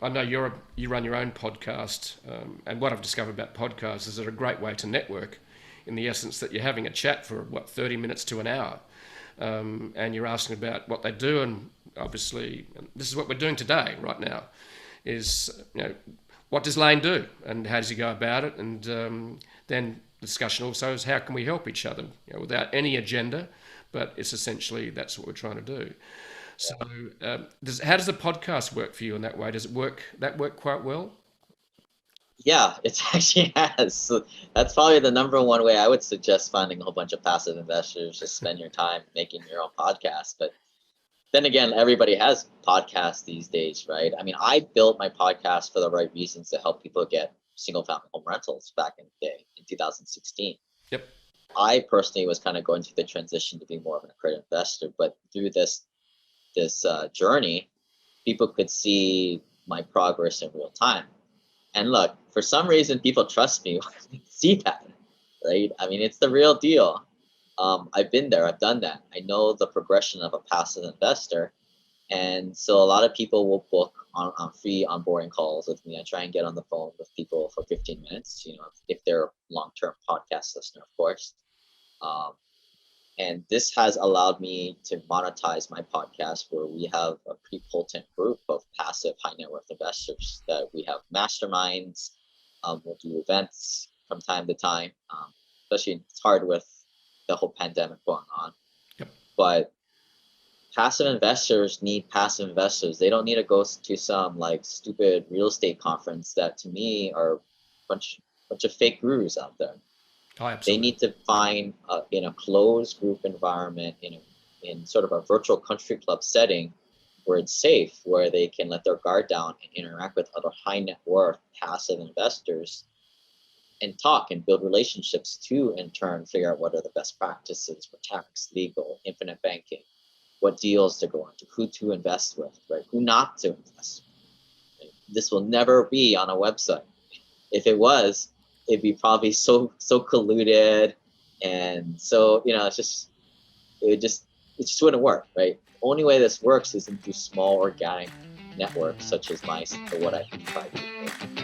I know you run your own podcast, and what I've discovered about podcasts is they're a great way to network, in the essence that you're having a chat for 30 minutes to an hour, and you're asking about what they do, and obviously this is what we're doing today, right now, is what does Lane do, and how does he go about it, and then the discussion also is how can we help each other, without any agenda, but it's essentially that's what we're trying to do. So, how does the podcast work for you in that way? Does it work quite well? Yeah, it actually has. So that's probably the number one way I would suggest finding a whole bunch of passive investors. Just spend your time making your own podcast. But then again, everybody has podcasts these days, right? I mean, I built my podcast for the right reasons to help people get single family home rentals back in the day in 2016. Yep. I personally was kind of going through the transition to be more of an accredited investor, but through this journey, people could see my progress in real time. And look, for some reason, people trust me when they see that, right? I mean, it's the real deal. I've been there, I've done that. I know the progression of a passive investor. And so a lot of people will book on free onboarding calls with me. I try and get on the phone with people for 15 minutes, if they're a long-term podcast listener, of course. Um, and this has allowed me to monetize my podcast, where we have a pretty potent group of passive high net worth investors that we have masterminds. We'll do events from time to time, especially it's hard with the whole pandemic going on. Yep. But passive investors need passive investors. They don't need to go to some like stupid real estate conference that to me are a bunch of fake gurus out there. Oh, They absolutely. need to find in a closed group environment, in sort of a virtual country club setting where it's safe, where they can let their guard down and interact with other high net worth passive investors and talk and build relationships to, in turn, figure out what are the best practices for tax, legal, infinite banking, what deals to go into, who to invest with, right? Who not to invest with. Right? This will never be on a website. If it was, it'd be probably so colluded, and so it just wouldn't work, right? The only way this works is through small organic networks such as my, or what I try to do.